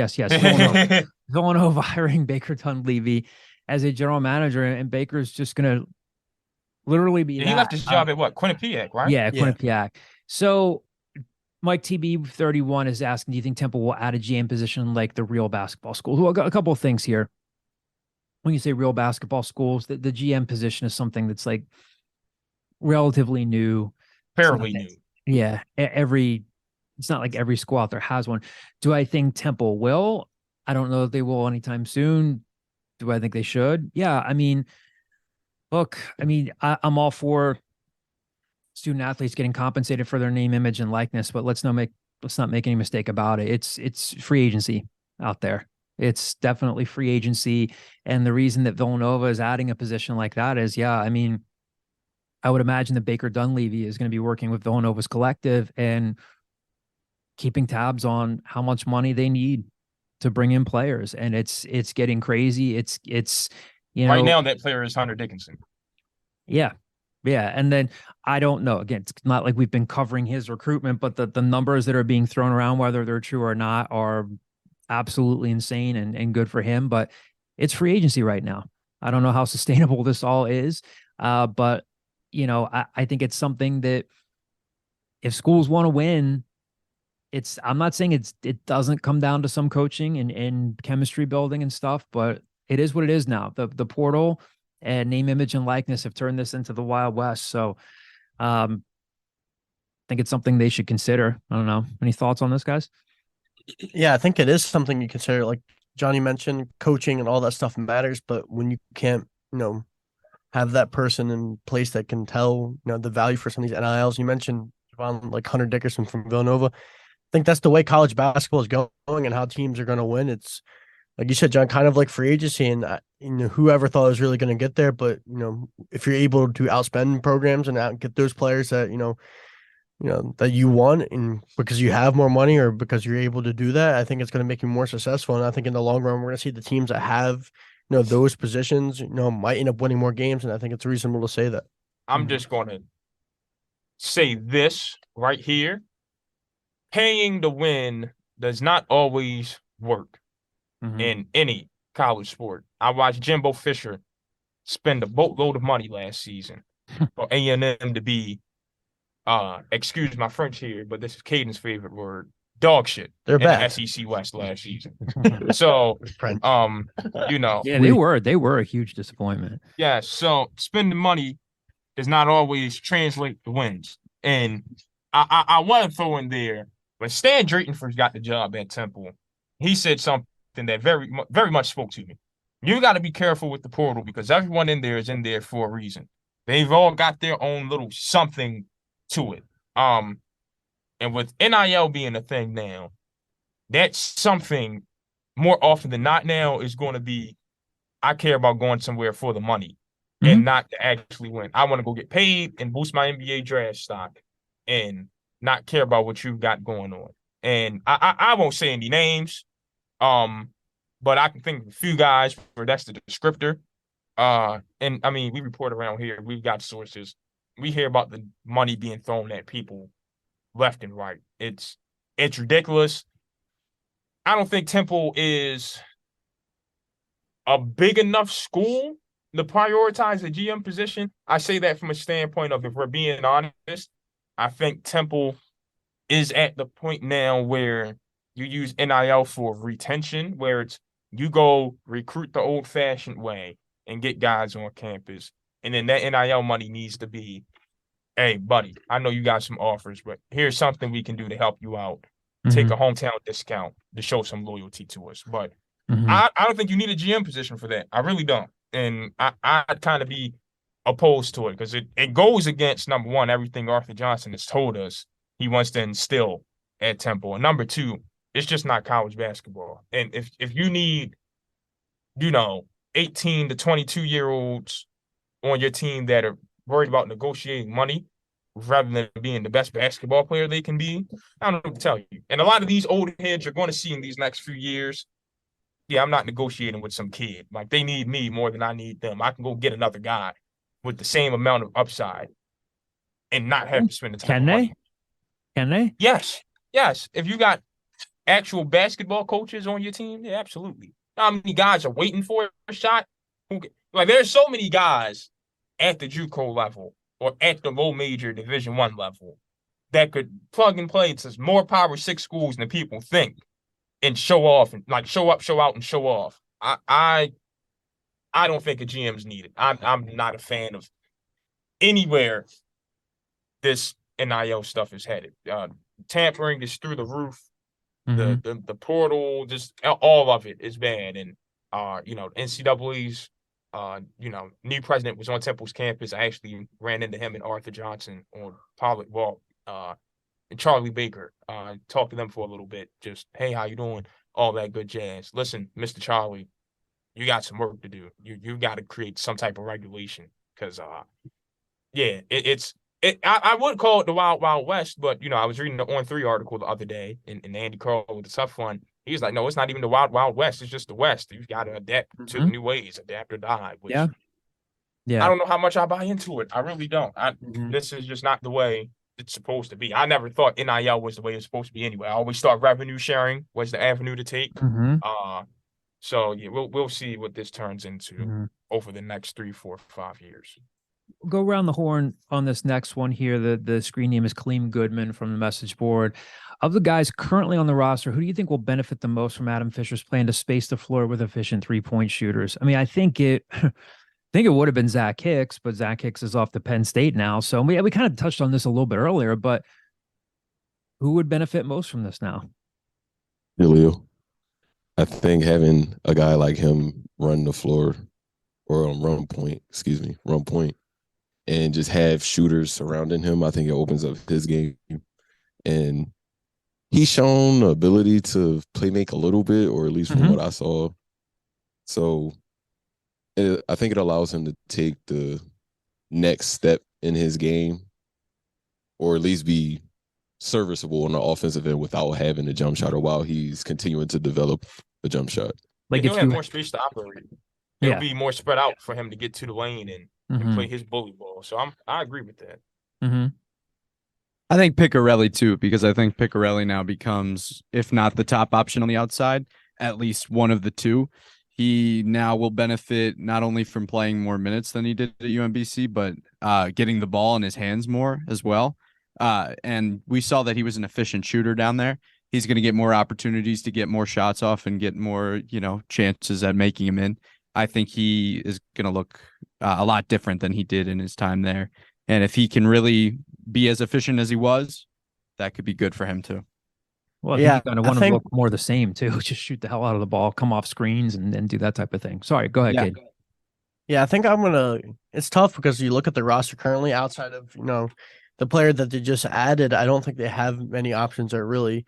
Speaker 2: Villanova hiring Baker Dunleavy as a general manager, and Baker's just going to literally be.
Speaker 4: He left his job at what? Quinnipiac, right?
Speaker 2: Yeah, Quinnipiac. So Mike TB31 is asking, do you think Temple will add a GM position like the real basketball school? Well, a couple of things here. When you say real basketball schools, the GM position is something that's like relatively new.
Speaker 4: Fairly new.
Speaker 2: Yeah. It's not like every school out there has one. Do I think Temple will? I don't know if they will anytime soon. Do I think they should? Yeah. I mean, look, I'm all for student athletes getting compensated for their name, image, and likeness, but let's not make any mistake about it. It's free agency out there. It's definitely free agency. And the reason that Villanova is adding a position like that is, I would imagine that Baker Dunleavy is going to be working with Villanova's collective and keeping tabs on how much money they need to bring in players. And it's getting crazy. It's
Speaker 4: right now that player is Hunter Dickinson.
Speaker 2: Yeah. Yeah. And then I don't know, again, it's not like we've been covering his recruitment, but the numbers that are being thrown around, whether they're true or not, are absolutely insane and good for him. But it's free agency right now. I don't know how sustainable this all is. But I think it's something that if schools want to win, I'm not saying it doesn't come down to some coaching and chemistry building and stuff, but it is what it is now. The portal and name, image, and likeness have turned this into the Wild West. So I think it's something they should consider. I don't know. Any thoughts on this, guys?
Speaker 6: Yeah, I think it is something you consider. Like Johnny mentioned, coaching and all that stuff matters, but when you can't, have that person in place that can tell, the value for some of these NILs. You mentioned Javon, like Hunter Dickinson from Villanova. I think that's the way college basketball is going and how teams are going to win. It's like you said, John, kind of like free agency, and whoever thought it was really going to get there. But if you're able to outspend programs and get those players that that you want, and because you have more money or because you're able to do that, I think it's going to make you more successful. And I think in the long run, we're going to see the teams that have those positions, might end up winning more games. And I think it's reasonable to say that.
Speaker 4: I'm just going to say this right here. Paying to win does not always work in any college sport. I watched Jimbo Fisher spend a boatload of money last season for A&M to be, excuse my French here, but this is Caden's favorite word, dog shit.
Speaker 6: They're bad.
Speaker 4: The SEC West last season. So,
Speaker 2: yeah, they were a huge disappointment.
Speaker 4: Yeah, so spending money does not always translate to wins. And I want to throw in there, when Stan Drayton first got the job at Temple, he said something that very much spoke to me. You got to be careful with the portal because everyone in there is in there for a reason. They've all got their own little something to it. And with NIL being a thing now, that's something more often than not now is going to be, I care about going somewhere for the money and not to actually win. I want to go get paid and boost my NBA draft stock and not care about what you got going on. And I won't say any names, but I can think of a few guys where that's the descriptor. And I mean, we report around here. We've got sources. We hear about the money being thrown at people left and right. It's ridiculous. I don't think Temple is a big enough school to prioritize the GM position. I say that from a standpoint of, if we're being honest, I think Temple is at the point now where you use NIL for retention, where it's you go recruit the old-fashioned way and get guys on campus. And then that NIL money needs to be, hey, buddy, I know you got some offers, but here's something we can do to help you out. Take a hometown discount to show some loyalty to us. But I don't think you need a GM position for that. I really don't. And I'd kind of be opposed to it because it goes against, number one, everything Arthur Johnston has told us he wants to instill at Temple. And number two, it's just not college basketball. And if you need, 18 to 22-year-olds on your team that are worried about negotiating money rather than being the best basketball player they can be, I don't know what to tell you. And a lot of these old heads you're going to see in these next few years, yeah, I'm not negotiating with some kid. Like, they need me more than I need them. I can go get another guy with the same amount of upside and not have to spend the time.
Speaker 2: Can they?
Speaker 4: Yes. If you got actual basketball coaches on your team, yeah, absolutely. How many guys are waiting for a shot? Like, there's so many guys at the JUCO level or at the low major Division I level that could plug and play to more Power 6 schools than people think and show off and like show up, show out, and show off. I don't think a GM is needed. I'm not a fan of anywhere this NIL stuff is headed. Tampering is through the roof. The portal, just all of it is bad. And NCAA's new president was on Temple's campus. I actually ran into him and Arthur Johnson on Pollock Walk, and Charlie Baker. Talked to them for a little bit. Just, hey, how you doing? All that good jazz. Listen, Mr. Charlie, you got some work to do. You got to create some type of regulation because, I would call it the Wild Wild West, but I was reading the On3 article the other day, and Andy Carl with the tough one. He was like, no, it's not even the Wild Wild West. It's just the West. You've got to adapt to the new ways, adapt or die. Which,
Speaker 2: yeah.
Speaker 4: I don't know how much I buy into it. I really don't. This is just not the way it's supposed to be. I never thought NIL was the way it's supposed to be anyway. I always thought revenue sharing was the avenue to take. So yeah, we'll see what this turns into over the next 3, 4, 5 years.
Speaker 2: Go around the horn on this next one here. The screen name is Kaleem Goodman from the message board. Of the guys currently on the roster, who do you think will benefit the most from Adam Fisher's plan to space the floor with efficient three-point shooters? I mean, I think it would have been Zach Hicks, but Zach Hicks is off to Penn State now. So we kind of touched on this a little bit earlier, but who would benefit most from this now?
Speaker 5: Julio. I think having a guy like him run the floor or run point, and just have shooters surrounding him, I think it opens up his game. And he's shown the ability to play make a little bit, or at least from what I saw. So I think it allows him to take the next step in his game, or at least be serviceable on the offensive end without having a jump shot, or while he's continuing to develop a jump shot.
Speaker 4: Like, if you have more space to operate, it'll be more spread out for him to get to the lane and play his bully ball. So I agree with that.
Speaker 3: I think Picarelli too, because I think Picarelli now becomes, if not the top option on the outside, at least one of the two. He now will benefit not only from playing more minutes than he did at UMBC, but getting the ball in his hands more as well. And we saw that he was an efficient shooter down there. He's going to get more opportunities to get more shots off and get more, chances at making him in. I think he is going to look a lot different than he did in his time there. And if he can really be as efficient as he was, that could be good for him too.
Speaker 2: Well,
Speaker 6: Yeah,
Speaker 2: you kind of
Speaker 6: I
Speaker 2: want to
Speaker 6: think-
Speaker 2: look more the same too. Just shoot the hell out of the ball, come off screens, and do that type of thing. Sorry, go ahead,
Speaker 3: Yeah.
Speaker 2: kid.
Speaker 6: Yeah, I think it's tough because you look at the roster currently outside of, the player that they just added, I don't think they have many options that are really,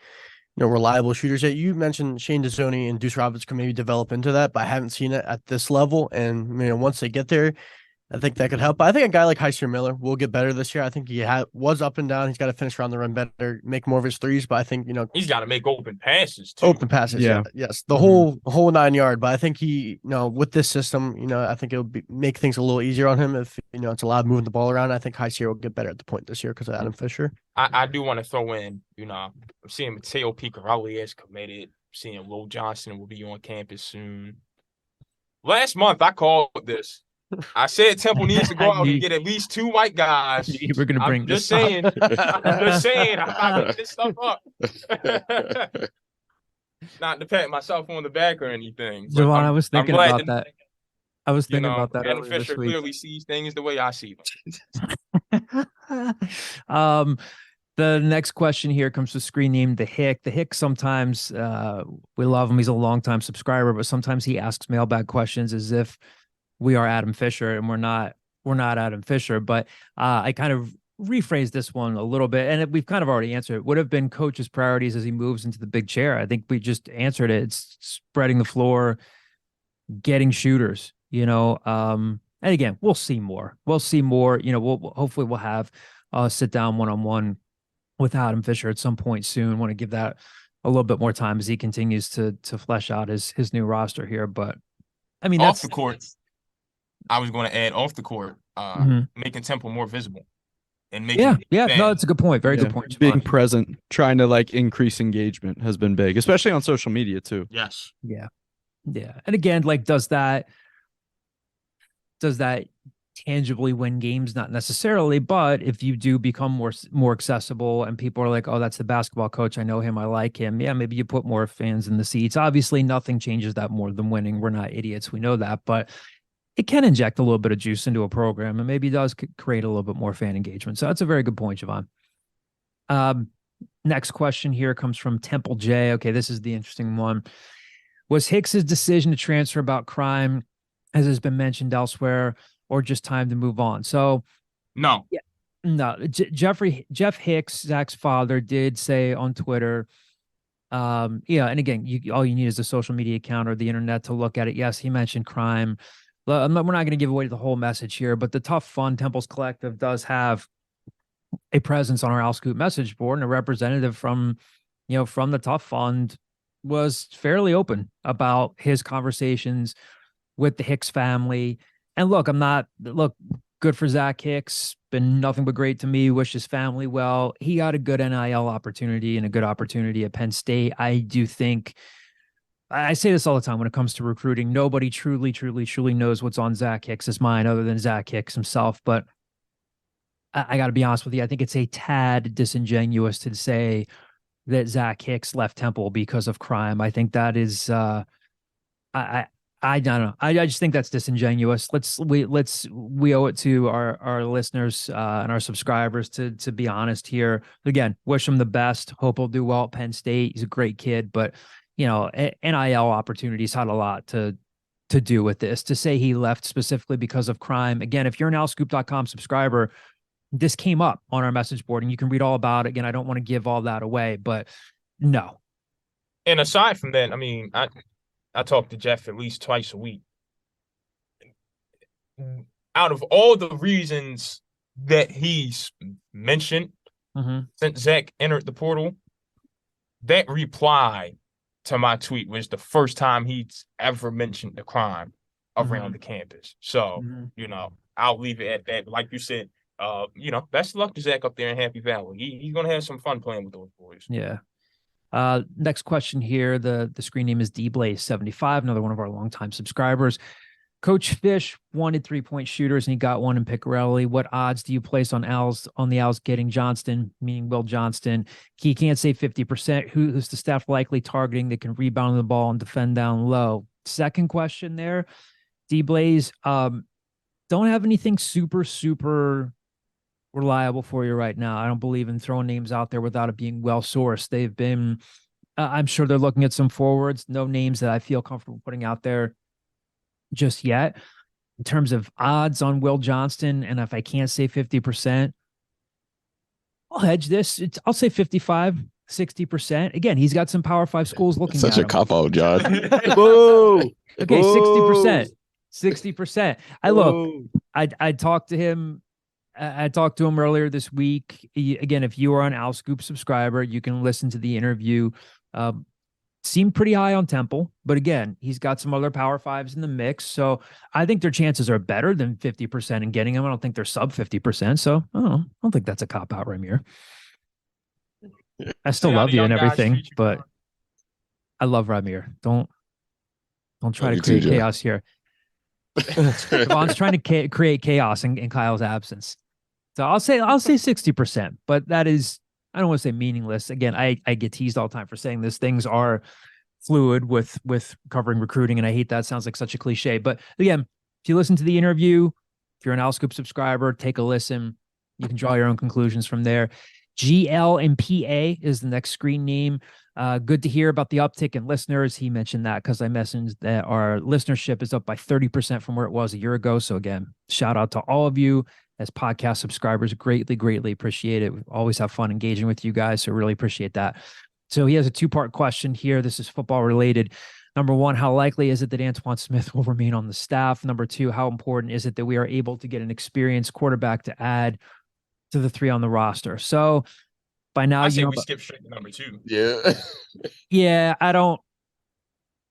Speaker 6: reliable shooters yet. You mentioned Shane Dezzoni and Deuce Roberts can maybe develop into that, but I haven't seen it at this level. And, once they get there, I think that could help. But I think a guy like Heister Miller will get better this year. I think he was up and down. He's got to finish around the rim better, make more of his threes. But I think,
Speaker 4: He's got to make open passes too.
Speaker 6: open passes.
Speaker 3: Yeah.
Speaker 6: Yes. The whole 9 yard. But I think he, with this system, I think it'll make things a little easier on him if, it's allowed moving the ball around. I think Heister will get better at the point this year because of Adam Fisher.
Speaker 4: I do want to throw in, I'm seeing Matteo Picarelli is committed. Seeing Will Johnston will be on campus soon. Last month, I called this. I said Temple needs to go out and get at least 2 white guys.
Speaker 2: You were going to bring
Speaker 4: I'm
Speaker 2: this
Speaker 4: just saying. I'm just saying. I'm not making this stuff up. Not to pat myself on the back or anything. but
Speaker 2: Javon, I was
Speaker 4: I'm
Speaker 2: thinking
Speaker 4: glad
Speaker 2: about that. I was thinking about that
Speaker 4: Adam
Speaker 2: earlier this
Speaker 4: Fisher
Speaker 2: week.
Speaker 4: clearly sees things the way I see them.
Speaker 2: The next question here comes to screen name The Hick. The Hick sometimes we love him. He's a longtime subscriber, but sometimes he asks mailbag questions as if we are Adam Fisher and we're not Adam Fisher. But I kind of rephrased this one a little bit, and we've kind of already answered it. What have been coach's priorities as he moves into the big chair? I think we just answered it. It's spreading the floor, getting shooters, and again, we'll see more. We'll hopefully we'll have a sit down one-on-one with Adam Fisher at some point soon. Want to give that a little bit more time as he continues to flesh out his new roster here. But I mean,
Speaker 4: Off
Speaker 2: that's
Speaker 4: the court, I was going to add off the court, making Temple more visible and making
Speaker 2: no, that's a good point. Very
Speaker 3: Yeah.
Speaker 2: good point.
Speaker 3: Being
Speaker 2: Javon.
Speaker 3: present, trying to increase engagement has been big, especially on social media too.
Speaker 4: Yes.
Speaker 2: Yeah. And again, does that tangibly win games? Not necessarily, but if you do become more accessible and people are like, oh, that's the basketball coach, I know him, I like him. Yeah, maybe you put more fans in the seats. Obviously, nothing changes that more than winning. We're not idiots. We know that, but it can inject a little bit of juice into a program and maybe does create a little bit more fan engagement. So that's a very good point, Javon. Next question here comes from Temple J. Okay, this is the interesting one. Was Hicks's decision to transfer about crime, as has been mentioned elsewhere, or just time to move on? So,
Speaker 4: No.
Speaker 2: Yeah, no. Jeff Hicks, Zach's father, did say on Twitter, and again, all you need is a social media account or the internet to look at it. Yes, he mentioned crime. We're not going to give away the whole message here, but the Tough Fun Temples Collective does have a presence on our Owl Scoop message board, and a representative from the Tough Fund was fairly open about his conversations with the Hicks family. And look, good for Zach Hicks. Been nothing but great to me. Wish his family well. He got a good NIL opportunity and a good opportunity at Penn State. I do think, I say this all the time when it comes to recruiting, nobody truly knows what's on Zach Hicks's mind other than Zach Hicks himself. But I got to be honest with you. I think it's a tad disingenuous to say that Zach Hicks left Temple because of crime. I think that is, I don't know. I just think that's disingenuous. We owe it to our listeners and our subscribers to be honest here. Again, wish him the best. Hope he'll do well at Penn State. He's a great kid, but NIL opportunities had a lot to do with this. To say he left specifically because of crime. Again, if you're an owlscoop.com subscriber, this came up on our message board and you can read all about it. Again, I don't want to give all that away, but no.
Speaker 4: And aside from that, I mean, I talk to Jeff at least twice a week. Out of all the reasons that he's mentioned since Zach entered the portal, that reply to my tweet was the first time he's ever mentioned the crime around the campus. So, I'll leave it at that. Like you said, best of luck to Zach up there in Happy Valley. He's going to have some fun playing with those boys.
Speaker 2: Yeah. Next question here. The screen name is DBlaze75, another one of our longtime subscribers. Coach Fish wanted 3-point shooters and he got one in Picarelli. What odds do you place on the Owls getting Johnston, meaning Will Johnston? He can't say 50%. Who's the staff likely targeting that can rebound the ball and defend down low? Second question there, DBlaze. Don't have anything super reliable for you right now. I don't believe in throwing names out there without it being well sourced. They've been, I'm sure they're looking at some forwards, no names that I feel comfortable putting out there just yet. In terms of odds on Will Johnston, and if I can't say 50%, I'll hedge this. I'll say 55, 60%. Again, he's got some Power 5 schools looking
Speaker 5: Such
Speaker 2: at
Speaker 5: a
Speaker 2: him.
Speaker 5: cop out, John. Whoa.
Speaker 2: Okay,
Speaker 5: Whoa.
Speaker 2: 60%. 60%. I talked to him. I talked to him earlier this week. Again, if you are an Owl Scoop subscriber, you can listen to the interview. Seemed pretty high on Temple, but again, he's got some other Power 5s in the mix. So I think their chances are better than 50% in getting him. I don't think they're sub 50%. So I don't think that's a cop out, Ramir. I still love you and everything, but I love Ramir. Don't try to create chaos here. Devon's trying to create chaos in Kyle's absence. So I'll say 60%, but that is, I don't want to say meaningless. Again, I get teased all the time for saying this. Things are fluid with covering recruiting, and I hate that. Sounds like such a cliche. But again, if you listen to the interview, if you're an Owl Scoop subscriber, take a listen. You can draw your own conclusions from there. GL and PA is the next screen name. Good to hear about the uptick in listeners. He mentioned that because I mentioned that our listenership is up by 30% from where it was a year ago. So again, shout out to all of you as podcast subscribers. Greatly, greatly appreciate it. We always have fun engaging with you guys. So really appreciate that. So he has a two-part question here. This is football related. Number one, how likely is it that Antoine Smith will remain on the staff? Number two, how important is it that we are able to get an experienced quarterback to add to the 3 on the roster? So by now,
Speaker 4: I say we skip straight to number 2.
Speaker 5: Yeah.
Speaker 2: Yeah, I don't.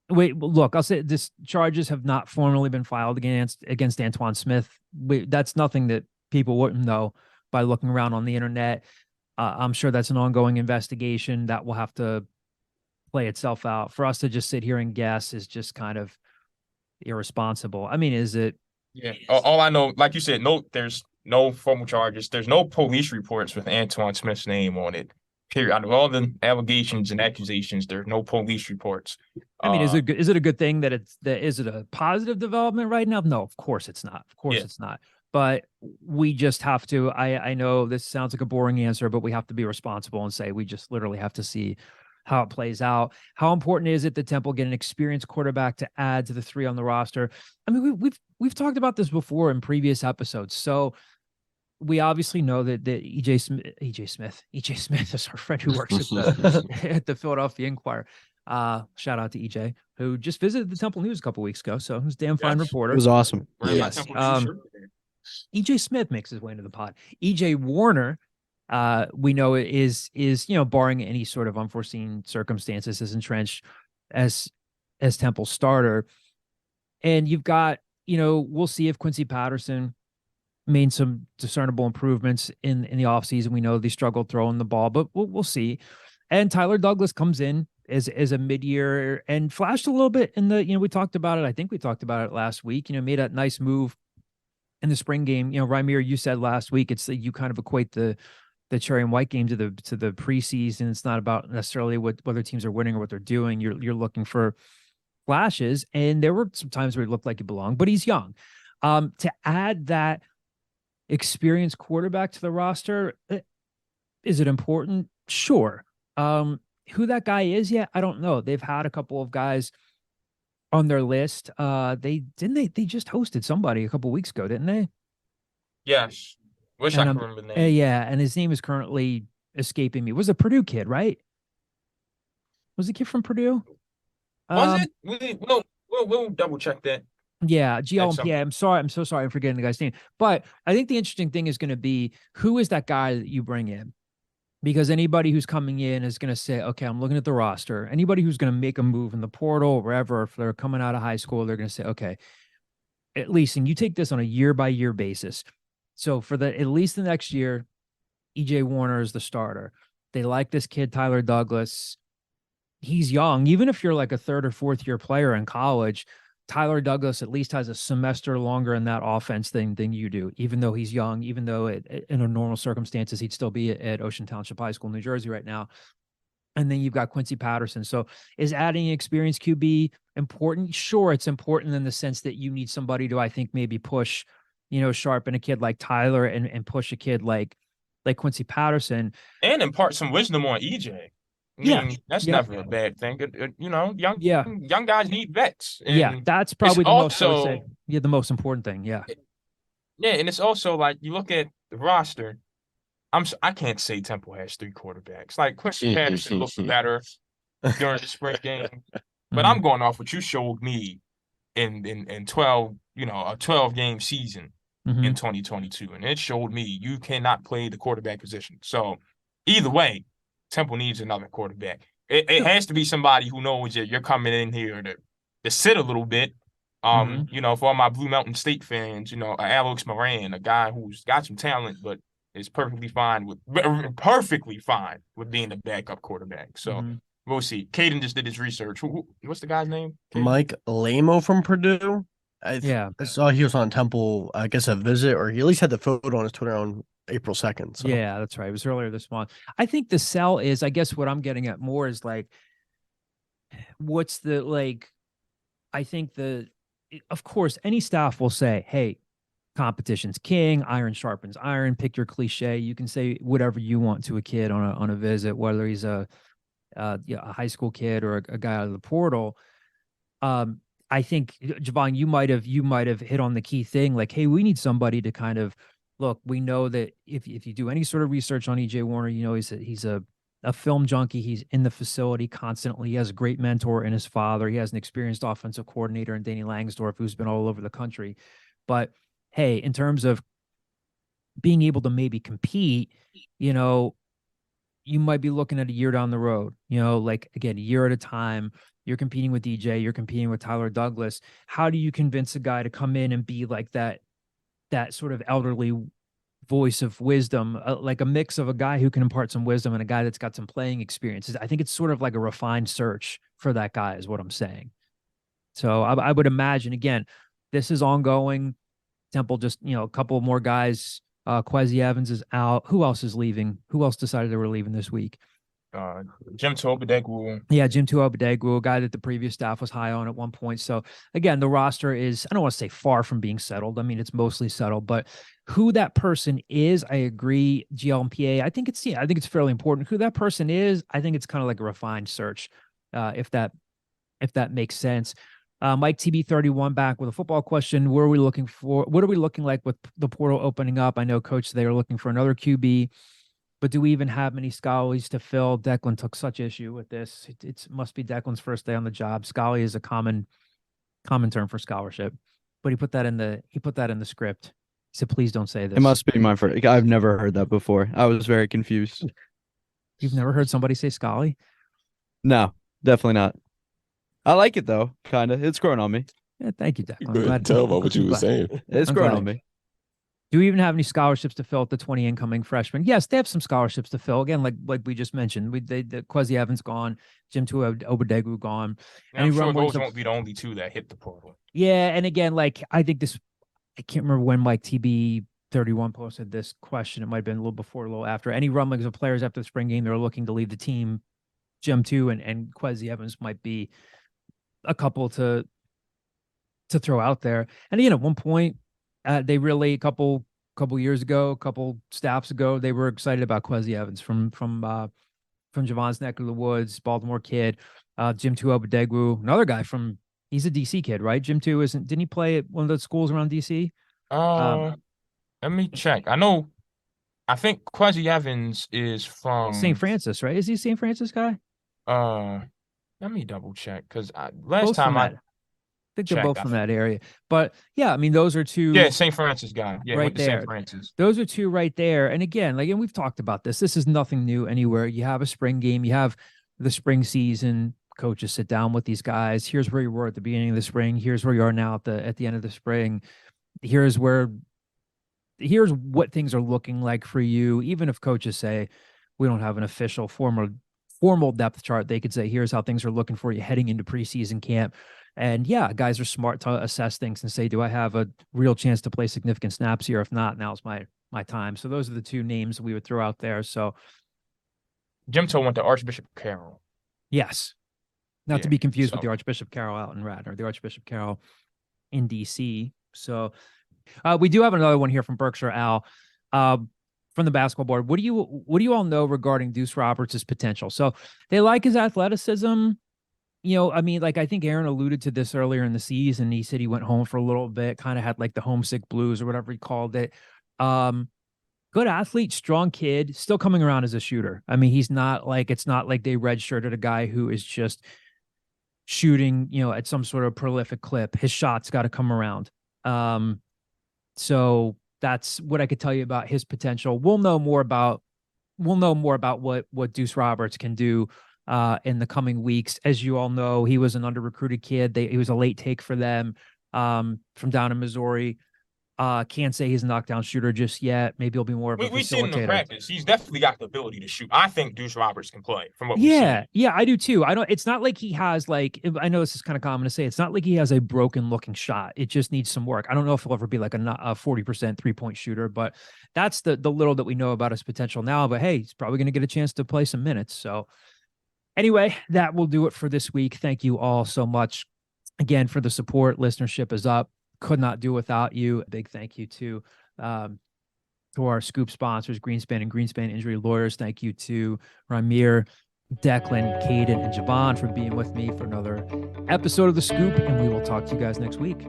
Speaker 2: Wait, look, I'll say this: charges have not formally been filed against Antoine Smith. That's nothing that people wouldn't know by looking around on the internet. I'm sure that's an ongoing investigation that will have to play itself out. For us to just sit here and guess is just kind of irresponsible. I mean, is it?
Speaker 4: Yeah. All I know, like you said, there's no formal charges. There's no police reports with Antoine Smith's name on it. Period. Out of all the allegations and accusations, there's no police reports.
Speaker 2: I mean, is it a good thing is it a positive development right now? No, of course it's not. Of course it's not. But we just have to, I know this sounds like a boring answer, but we have to be responsible and say we just literally have to see how it plays out. How important is it that Temple get an experienced quarterback to add to the 3 on the roster? I mean, we've talked about this before in previous episodes. So we obviously know that EJ Smith is our friend who works at the Philadelphia Inquirer. Shout out to EJ, who just visited the Temple News a couple weeks ago. So he's a damn fine reporter.
Speaker 3: It was awesome.
Speaker 2: Yes. EJ Smith makes his way into the pod. EJ Warner, we know is barring any sort of unforeseen circumstances, is entrenched as Temple starter. And you've got, we'll see if Quincy Patterson made some discernible improvements in the offseason. We know they struggled throwing the ball, but we'll see. And Tyler Douglas comes in as a mid-year and flashed a little bit in the, we talked about it. I think we talked about it last week, made a nice move in the spring game. Ramir, you said last week, it's that you kind of equate the cherry and white game to the preseason. It's not about necessarily whether teams are winning or what they're doing. You're looking for flashes. And there were some times where he looked like he belonged, but he's young. To add that experienced quarterback to the roster, is it important? Sure. Who that guy is yet, I don't know. They've had a couple of guys on their list. They just hosted somebody a couple of weeks ago, didn't they?
Speaker 4: Yes. Wish I could remember the name.
Speaker 2: Yeah, and his name is currently escaping me. Was a Purdue kid, right? Was the kid from Purdue?
Speaker 4: Was it? We'll double check that.
Speaker 2: Yeah, GLMPA. I'm sorry. I'm so sorry. I'm forgetting the guy's name. But I think the interesting thing is going to be, who is that guy that you bring in? Because anybody who's coming in is going to say, okay, I'm looking at the roster. Anybody who's going to make a move in the portal, wherever, if they're coming out of high school, they're going to say, okay, at least, and you take this on a year-by-year basis. So for at least the next year, EJ Warner is the starter. They like this kid, Tyler Douglas. He's young. Even if you're like a 3rd or 4th year player in college, Tyler Douglas at least has a semester longer in that offense than you do, even though he's young, even though in a normal circumstances, he'd still be at Ocean Township High School, New Jersey right now. And then you've got Quincy Patterson. So is adding an experienced QB important? Sure, it's important in the sense that you need somebody to, I think, maybe push sharpen a kid like Tyler and push a kid like Quincy Patterson.
Speaker 4: And impart some wisdom on EJ. I mean, that's never a bad thing. Young guys need vets. And
Speaker 2: that's probably the most, I would say,
Speaker 4: also,
Speaker 2: the most important thing. Yeah.
Speaker 4: Yeah, and it's also like you look at the roster. I can't say Temple has 3 quarterbacks. Like Quincy Patterson looked better during the spring game, but I'm going off what you showed me in 12, a 12-game season in 2022, and it showed me you cannot play the quarterback position. So either way, Temple needs another quarterback. It has to be somebody who knows that you're coming in here to sit a little bit. For all my Blue Mountain State fans, Alex Moran, a guy who's got some talent, but is perfectly fine with being the backup quarterback. So we'll see. Caden just did his research. What's the guy's name? Caden?
Speaker 6: Mike Lamo from Purdue. I saw he was on Temple, I guess, a visit, or he at least had the photo on his Twitter on April 2nd. So.
Speaker 2: Yeah, that's right. It was earlier this month. I think the sell is, I guess what I'm getting at more is like, what's the, like, I think of course, any staff will say, hey, competition's king, iron sharpens iron, pick your cliche. You can say whatever you want to a kid on a visit, whether he's a high school kid or a guy out of the portal. I think, Javon, you might have hit on the key thing, like, hey, we need somebody to kind of look. We know that if you do any sort of research on EJ Warner, he's a film junkie. He's in the facility constantly. He has a great mentor in his father. He has an experienced offensive coordinator in Danny Langsdorf, who's been all over the country. But hey, in terms of being able to maybe compete, you might be looking at a year down the road, like, again, a year at a time. You're competing with DJ, you're competing with Tyler Douglas. How do you convince a guy to come in and be like that sort of elderly voice of wisdom, like a mix of a guy who can impart some wisdom and a guy that's got some playing experiences? I think it's sort of like a refined search for that guy is what I'm saying. So I would imagine, again, this is ongoing. Temple just, a couple more guys. Kwesi Evans is out. Who else is leaving? Who else decided they were leaving this week?
Speaker 4: Jim Tuobedegwu.
Speaker 2: Yeah, Jim Tuobedegwu, a guy that the previous staff was high on at one point. So again, the roster is, I don't want to say far from being settled. I mean, it's mostly settled, but who that person is, I agree. GLMPA, I think it's fairly important. Who that person is, I think it's kind of like a refined search, if that makes sense. Mike TB31 back with a football question. What are we looking for? What are we looking like with the portal opening up? I know, Coach, they are looking for another QB, but do we even have many scholaries to fill? Declan took such issue with this. It must be Declan's first day on the job. Scholarly is a common term for scholarship, but he put that in the script. He said, "Please don't say this."
Speaker 3: It must be my first. I've never heard that before. I was very confused.
Speaker 2: You've never heard somebody say Scholarly?
Speaker 3: No, definitely not. I like it though, kind of. It's growing on me.
Speaker 2: Yeah, thank you, Declan.
Speaker 5: You couldn't tell about what you were saying.
Speaker 3: It's growing on me.
Speaker 2: Do we even have any scholarships to fill at the 20 incoming freshmen? Yes, they have some scholarships to fill. Again, like we just mentioned, the Kwesi Evans gone, Jim Tuobedegwu gone.
Speaker 4: And I'm sure those won't be the only two that hit the portal.
Speaker 2: Yeah, and again, like I think I can't remember when Mike TB31 posted this question. It might have been a little before, a little after. Any rumblings of players after the spring game that are looking to leave the team? Jim too, and Kwesi Evans might be a couple to throw out there. And at one point, they really a couple years ago, a couple staffs ago, they were excited about Kwesi Evans from Javon's neck of the woods, Baltimore kid. Jim Tuobedegwu, another guy he's a DC kid, right? Jim Tu didn't he play at one of the schools around DC?
Speaker 4: Let me check. I think Kwesi Evans is from
Speaker 2: St. Francis, right? Is he a St. Francis guy?
Speaker 4: Let me double check because I think
Speaker 2: they're both from that area. But yeah, I mean, those are two.
Speaker 4: Yeah, St. Francis guy. Yeah,
Speaker 2: right there.
Speaker 4: St. Francis.
Speaker 2: Those are two right there. And again, and we've talked about this. This is nothing new anywhere. You have a spring game. You have the spring season. Coaches sit down with these guys. Here's where you were at the beginning of the spring. Here's where you are now at the end of the spring. Here's what things are looking like for you. Even if coaches say we don't have an official formal depth chart, they could say, here's how things are looking for you heading into preseason camp. And yeah, guys are smart to assess things and say, do I have a real chance to play significant snaps here? If not, now's my time. So those are the two names we would throw out there. So
Speaker 4: Jim Toe went to Archbishop Carroll.
Speaker 2: Yes. Not to be confused with the Archbishop Carroll out in Radnor, the Archbishop Carroll in DC. So We do have another one here from Berkshire Al, from the basketball board. What do you all know regarding Deuce Roberts' potential? So they like his athleticism. I mean, like, I think Aaron alluded to this earlier in the season. He said he went home for a little bit, kind of had like the homesick blues or whatever he called it. Good athlete, strong kid, still coming around as a shooter. I mean, it's not like they redshirted a guy who is just shooting, at some sort of prolific clip. His shot's got to come around. So that's what I could tell you about his potential. We'll know more about what Deuce Roberts can do in the coming weeks. As you all know, he was an under-recruited kid. He was a late take for them, from down in Missouri. Can't say he's a knockdown shooter just yet. Maybe he'll be more of a
Speaker 4: We've seen him in
Speaker 2: facilitator.
Speaker 4: practice. He's definitely got the ability to shoot. I think Deuce Roberts can play from what we've seen.
Speaker 2: Yeah, I do too. It's not like he has like, I know this is kind of common to say, it's not like he has a broken looking shot. It just needs some work. I don't know if he'll ever be like a 40% 3-point shooter, but that's the little that we know about his potential now. But hey, he's probably going to get a chance to play some minutes. So anyway, that will do it for this week. Thank you all so much again for the support. Listenership is up. Could not do without you. A big thank you to our Scoop sponsors, Greenspan and Greenspan Injury Lawyers. Thank you to Ramir, Declan, Caden, and Javon for being with me for another episode of The Scoop, and we will talk to you guys next week.